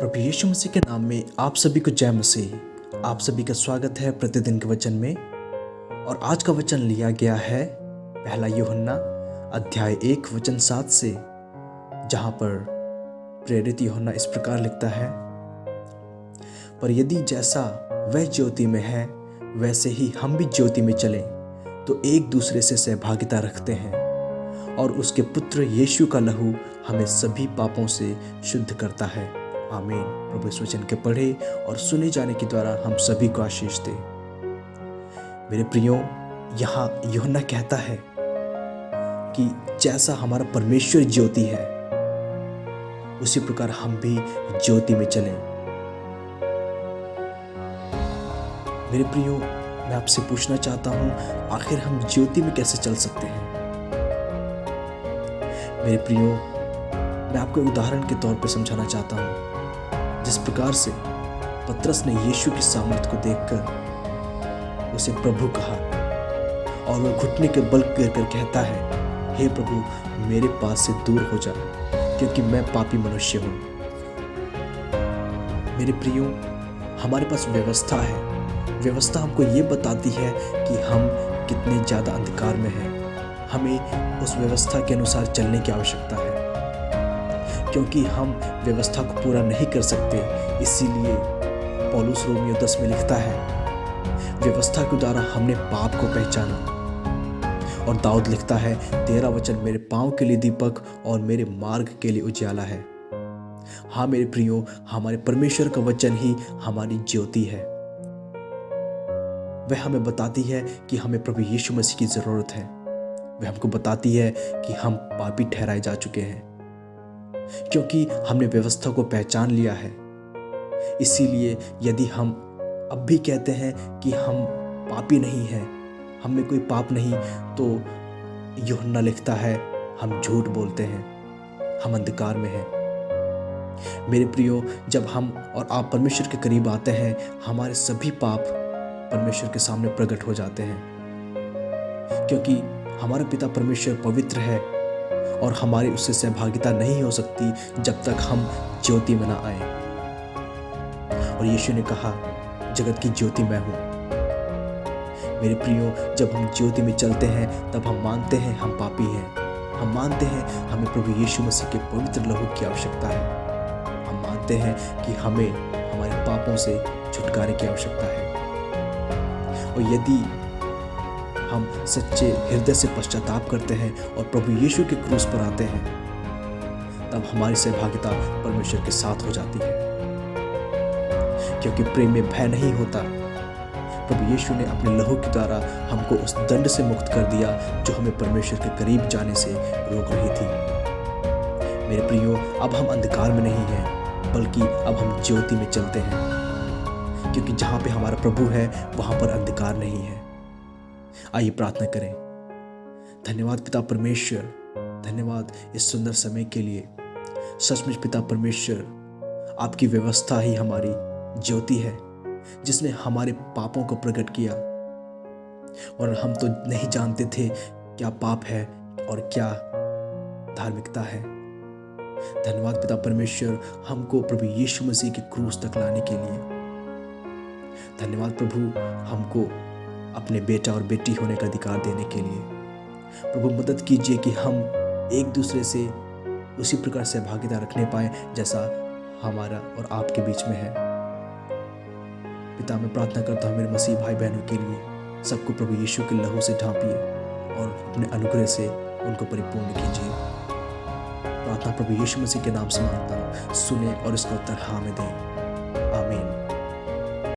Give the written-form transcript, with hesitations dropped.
प्रभु यीशु मसीह के नाम में आप सभी को जय मसीह। आप सभी का स्वागत है प्रतिदिन के वचन में। और आज का वचन लिया गया है पहला यूहन्ना अध्याय 1 वचन 7 से, जहाँ पर प्रेरित यूहन्ना इस प्रकार लिखता है, पर यदि जैसा वह ज्योति में है वैसे ही हम भी ज्योति में चलें तो एक दूसरे से सहभागिता रखते हैं, और उसके पुत्र यीशु का लहू हमें सभी पापों से शुद्ध करता है। आमीन। प्रभु इस वचन के पढ़े और सुने जाने के द्वारा हम सभी को आशीष दे। मेरे प्रियो, यहाँ यूहन्ना कहता है कि जैसा हमारा परमेश्वर ज्योति है उसी प्रकार हम भी ज्योति में चलें। मेरे प्रियो, मैं आपसे पूछना चाहता हूं, आखिर हम ज्योति में कैसे चल सकते हैं? मेरे प्रियो, मैं आपको उदाहरण के तौर पर समझाना चाहता हूं। जिस प्रकार से पतरस ने यीशु की सामर्थ को देखकर उसे प्रभु कहा और वह घुटने के बल गिर कर कहता है, हे प्रभु, मेरे पास से दूर हो जा, क्योंकि मैं पापी मनुष्य हूं। मेरे प्रियो, हमारे पास व्यवस्था है। व्यवस्था हमको ये बताती है कि हम कितने ज़्यादा अंधकार में हैं। हमें उस व्यवस्था के अनुसार चलने की आवश्यकता है, क्योंकि हम व्यवस्था को पूरा नहीं कर सकते। इसीलिए पौलुस रोमियो 10 में लिखता है, व्यवस्था के द्वारा हमने पाप को पहचाना। और दाऊद लिखता है, तेरा वचन मेरे पाँव के लिए दीपक और मेरे मार्ग के लिए उजियाला है। हाँ मेरे प्रियो, हमारे परमेश्वर का वचन ही हमारी ज्योति है। वह हमें बताती है कि हमें प्रभु यीशु मसीह की ज़रूरत है। वह हमको बताती है कि हम पापी ठहराए जा चुके हैं, क्योंकि हमने व्यवस्था को पहचान लिया है। इसीलिए यदि हम अब भी कहते हैं कि हम पापी नहीं हैं, हम में कोई पाप नहीं, तो यूहन्ना लिखता है हम झूठ बोलते हैं, हम अंधकार में हैं। मेरे प्रियो, जब हम और आप परमेश्वर के करीब आते हैं, हमारे सभी पाप परमेश्वर के सामने प्रकट हो जाते हैं, क्योंकि हमारा पिता परमेश्वर पवित्र है और हमारी उससे सहभागिता नहीं हो सकती जब तक हम ज्योति में ना आए। और यीशु ने कहा, जगत की ज्योति मैं हूं। मेरे प्रियो, जब हम ज्योति में चलते हैं तब हम मानते हैं हम पापी हैं। हम मानते हैं हमें प्रभु यीशु मसीह के पवित्र लहू की आवश्यकता है। हम मानते हैं कि हमें हमारे पापों से छुटकारे की आवश्यकता है। और यदि हम सच्चे हृदय से पश्चाताप करते हैं और प्रभु यीशु के क्रूस पर आते हैं, तब हमारी सहभागिता परमेश्वर के साथ हो जाती है, क्योंकि प्रेम में भय नहीं होता। प्रभु यीशु ने अपने लहू के द्वारा हमको उस दंड से मुक्त कर दिया जो हमें परमेश्वर के करीब जाने से रोक रही थी। मेरे प्रियो, अब हम अंधकार में नहीं हैं, बल्कि अब हम ज्योति में चलते हैं, क्योंकि जहाँ पे हमारा प्रभु है वहाँ पर अंधकार नहीं है। आइए प्रार्थना करें। धन्यवाद पिता परमेश्वर, धन्यवाद इस सुंदर समय के लिए। सचमुच पिता परमेश्वर, आपकी व्यवस्था ही हमारी ज्योति है, जिसने हमारे पापों को प्रकट किया, और हम तो नहीं जानते थे क्या पाप है और क्या धार्मिकता है। धन्यवाद पिता परमेश्वर, हमको प्रभु यीशु मसीह के क्रूस तक लाने के लिए। धन्यवाद प्रभु, हमको अपने बेटा और बेटी होने का अधिकार देने के लिए। प्रभु मदद कीजिए कि हम एक दूसरे से उसी प्रकार से भागीदार रखने पाए जैसा हमारा और आपके बीच में है। पिता, मैं प्रार्थना करता हूँ मेरे मसीह भाई बहनों के लिए, सबको प्रभु यीशु के लहू से ढांपिए और अपने अनुग्रह से उनको परिपूर्ण कीजिए। प्रार्थना प्रभु यीशु मसीह के नाम से मांगता हूँ, सुने और इसका उत्तर हाँ में दें। आमीन।